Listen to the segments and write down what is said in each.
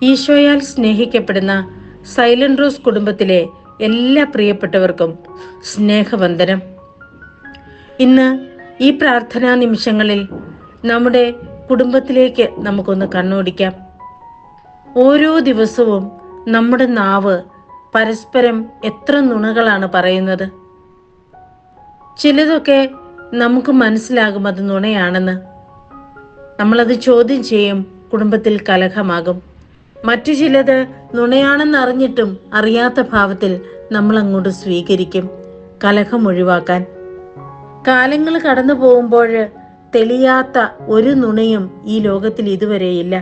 ഈശോയാൽ സ്നേഹിക്കപ്പെടുന്ന silent rose കുടുംബത്തിലെ എല്ലാ പ്രിയപ്പെട്ടവർക്കും സ്നേഹവന്ദനം. ഇന്ന് ഈ പ്രാർത്ഥനാ നിമിഷങ്ങളിൽ നമ്മുടെ കുടുംബത്തിലേക്ക് നമുക്കൊന്ന് കണ്ണോടിക്കാം. ഓരോ ദിവസവും നമ്മുടെ നാവ് പരസ്പരം എത്ര നുണകളാണ് പറയുന്നത്. ചിലതൊക്കെ നമുക്ക് മനസ്സിലാകും അത് നുണയാണെന്ന്. നമ്മളത് ചോദ്യം ചെയ്യും, കുടുംബത്തിൽ കലഹമാകും. മറ്റു ചിലത് നുണയാണെന്ന് അറിഞ്ഞിട്ടും അറിയാത്ത ഭാവത്തിൽ നമ്മൾ അങ്ങോട്ട് സ്വീകരിക്കും, കലഹം ഒഴിവാക്കാൻ. കാലങ്ങൾ കടന്നു പോകുമ്പോൾ തെളിയാത്ത ഒരു നുണയും ഈ ലോകത്തിൽ ഇതുവരെയില്ല.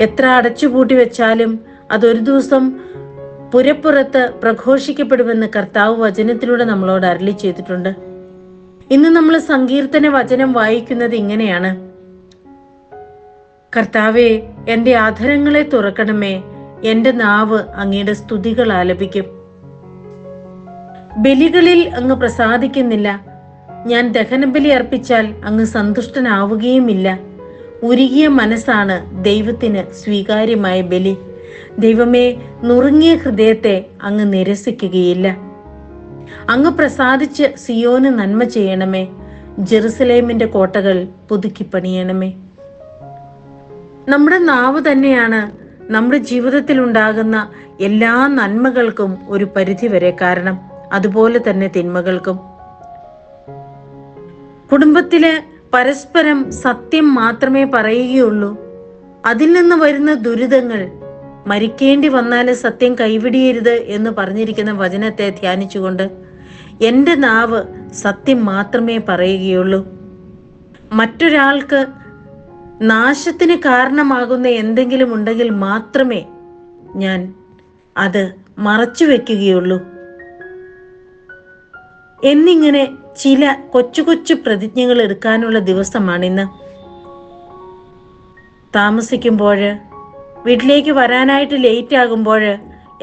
എത്ര അടച്ചുപൂട്ടി വെച്ചാലും അതൊരു ദിവസം പുരപ്പുറത്ത് പ്രഘോഷിക്കപ്പെടുമെന്ന് കർത്താവ് വചനത്തിലൂടെ നമ്മളോട് അരുളി ചെയ്തിട്ടുണ്ട്. ഇന്ന് നമ്മൾ സങ്കീർത്തന വചനം വായിക്കുന്നത് ഇങ്ങനെയാണ്: കർത്താവേ, എന്റെ അധരങ്ങളെ തുറക്കണമേ, എന്റെ നാവ് അങ്ങയുടെ സ്തുതികൾ ആലപിക്കും. ബലികളിൽ അങ്ങ് പ്രസാദിക്കുന്നില്ല. ഞാൻ ദഹനബലി അർപ്പിച്ചാൽ അങ്ങ് സന്തുഷ്ടനാവുകയുമില്ല. ഉരുകിയ മനസ്സാണ് ദൈവത്തിന് സ്വീകാര്യമായ ബലി. ദൈവമേ, നുറുങ്ങിയ ഹൃദയത്തെ അങ്ങ് നിരസിക്കുകയില്ല. അങ്ങ് പ്രസാദിച്ച് സിയോന് നന്മ ചെയ്യണമേ, ജെറുസലേമിന്റെ കോട്ടകൾ പുതുക്കി പണിയണമേ. നമ്മുടെ നാവ് തന്നെയാണ് നമ്മുടെ ജീവിതത്തിൽ ഉണ്ടാകുന്ന എല്ലാ നന്മകൾക്കും ഒരു പരിധിവരെ കാരണം, അതുപോലെ തന്നെ തിന്മകൾക്കും. കുടുംബത്തില് പരസ്പരം സത്യം മാത്രമേ പറയുകയുള്ളൂ. അതിൽ നിന്ന് വരുന്ന ദുരിതങ്ങൾ, മരിക്കേണ്ടി വന്നാല് സത്യം കൈവിടിയരുത് എന്ന് പറഞ്ഞിരിക്കുന്ന വചനത്തെ ധ്യാനിച്ചുകൊണ്ട് എന്റെ നാവ് സത്യം മാത്രമേ പറയുകയുള്ളൂ. മറ്റൊരാൾക്ക് നാശത്തിന് കാരണമാകുന്ന എന്തെങ്കിലും ഉണ്ടെങ്കിൽ മാത്രമേ ഞാൻ അത് മറച്ചു വെക്കുകയുള്ളൂ എന്നിങ്ങനെ ചില കൊച്ചു കൊച്ചു പ്രതിജ്ഞകൾ എടുക്കാനുള്ള ദിവസമാണിന്ന്. താമസിക്കുമ്പോൾ, വീട്ടിലേക്ക് വരാനായിട്ട് ലേറ്റ് ആകുമ്പോൾ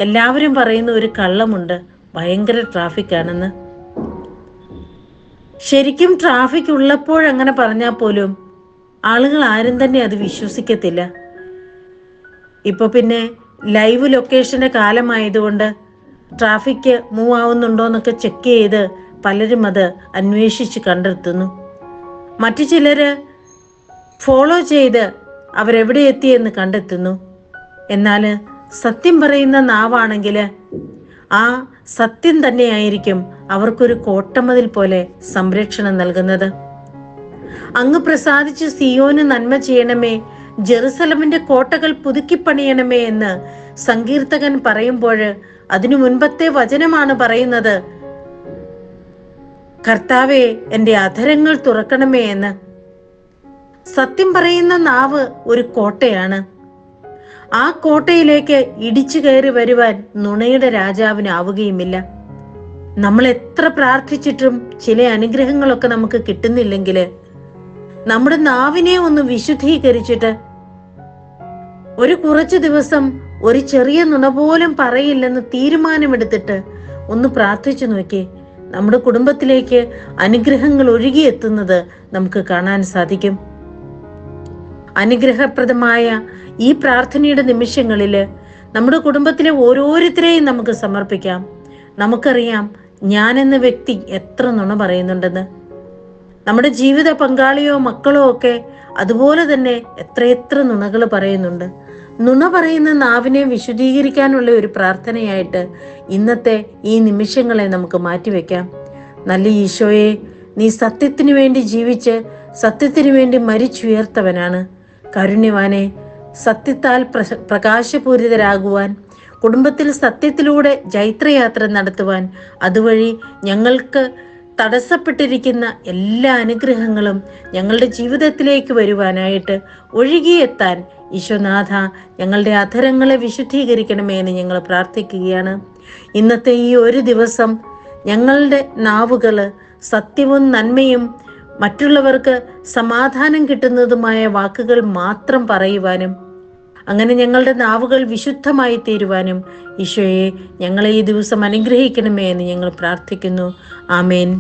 എല്ലാവരും പറയുന്ന ഒരു കള്ളമുണ്ട്: ഭയങ്കര ട്രാഫിക് ആണെന്ന്. ശരിക്കും ട്രാഫിക് ഉള്ളപ്പോഴങ്ങനെ പറഞ്ഞാൽ പോലും ആളുകൾ ആരും തന്നെ അത് വിശ്വസിക്കത്തില്ല. ഇപ്പൊ പിന്നെ ലൈവ് ലൊക്കേഷന്റെ കാലമായതുകൊണ്ട് ട്രാഫിക് മൂവ് ആവുന്നുണ്ടോ എന്നൊക്കെ ചെക്ക് ചെയ്ത് പലരും അത് അന്വേഷിച്ച് കണ്ടെത്തുന്നു. മറ്റു ചിലര് ഫോളോ ചെയ്ത് അവരെവിടെ എത്തിയെന്ന് കണ്ടെത്തുന്നു. എന്നാൽ സത്യം പറയുന്ന നാവാണെങ്കിൽ ആ സത്യം തന്നെയായിരിക്കും അവർക്കൊരു കോട്ടമതിൽ പോലെ സംരക്ഷണം നൽകുന്നത്. അങ്ങ് പ്രസാദിച്ച് സിയോന് നന്മ ചെയ്യണമേ, ജെറുസലമിന്റെ കോട്ടകൾ പുതുക്കിപ്പണിയണമേ എന്ന് സങ്കീർത്തകൻ പറയുമ്പോൾ അതിനു മുൻപത്തെ വചനമാണ് പറയുന്നത്: കർത്താവേ, എന്റെ അധരങ്ങൾ തുറക്കണമേ എന്ന്. സത്യം പറയുന്ന നാവ് ഒരു കോട്ടയാണ്. ആ കോട്ടയിലേക്ക് ഇടിച്ചു കയറി വരുവാൻ നുണയുടെ രാജാവിനാവുകയുമില്ല. നമ്മൾ എത്ര പ്രാർത്ഥിച്ചിട്ടും ചില അനുഗ്രഹങ്ങളൊക്കെ നമുക്ക് കിട്ടുന്നില്ലെങ്കിൽ നമ്മുടെ നാവിനെ ഒന്ന് വിശുദ്ധീകരിച്ചിട്ട് ഒരു കുറച്ചു ദിവസം ഒരു ചെറിയ നുണ പോലും പറയില്ലെന്ന് തീരുമാനമെടുത്തിട്ട് ഒന്ന് പ്രാർത്ഥിച്ചു നോക്കി, നമ്മുടെ കുടുംബത്തിലേക്ക് അനുഗ്രഹങ്ങൾ ഒഴുകിയെത്തുന്നത് നമുക്ക് കാണാൻ സാധിക്കും. അനുഗ്രഹപ്രദമായ ഈ പ്രാർത്ഥനയുടെ നിമിഷങ്ങളില് നമ്മുടെ കുടുംബത്തിലെ ഓരോരുത്തരെയും നമുക്ക് സമർപ്പിക്കാം. നമുക്കറിയാം ഞാൻ എന്ന വ്യക്തി എത്ര നുണ പറയുന്നുണ്ടെന്ന്. നമ്മുടെ ജീവിത പങ്കാളിയോ മക്കളോ ഒക്കെ അതുപോലെ തന്നെ എത്രയെത്ര നുണകൾ പറയുന്നുണ്ട്. നുണ പറയുന്ന നാവിനെ വിശുദ്ധീകരിക്കാനുള്ള ഒരു പ്രാർത്ഥനയായിട്ട് ഇന്നത്തെ ഈ നിമിഷങ്ങളെ നമുക്ക് മാറ്റിവെക്കാം. നല്ല ഈശോയെ, നീ സത്യത്തിനു വേണ്ടി ജീവിച്ച് സത്യത്തിനു വേണ്ടി മരിച്ചുയർത്തവനാണ്. കാരുണ്യവാനെ, സത്യത്താൽ പ്രകാശപൂരിതരാകുവാൻ, കുടുംബത്തിൽ സത്യത്തിലൂടെ ജൈത്രയാത്ര നടത്തുവാൻ, അതുവഴി ഞങ്ങൾക്ക് തടസ്സപ്പെട്ടിരിക്കുന്ന എല്ലാ അനുഗ്രഹങ്ങളും ഞങ്ങളുടെ ജീവിതത്തിലേക്ക് വരുവാനായിട്ട് ഒഴുകിയെത്താൻ ഈശോനാഥ ഞങ്ങളുടെ അധരങ്ങളെ വിശുദ്ധീകരിക്കണമേ എന്ന് ഞങ്ങൾ പ്രാർത്ഥിക്കുകയാണ്. ഇന്നത്തെ ഈ ഒരു ദിവസം ഞങ്ങളുടെ നാവുകള് സത്യവും നന്മയും മറ്റുള്ളവർക്ക് സമാധാനം കിട്ടുന്നതുമായ വാക്കുകൾ മാത്രം പറയുവാനും, അങ്ങനെ ഞങ്ങളുടെ നാവുകൾ വിശുദ്ധമായി തീരുവാനും ഈശോയെ ഞങ്ങളെ ഈ ദിവസം അനുഗ്രഹിക്കണമേ എന്ന് ഞങ്ങൾ പ്രാർത്ഥിക്കുന്നു. ആമേൻ.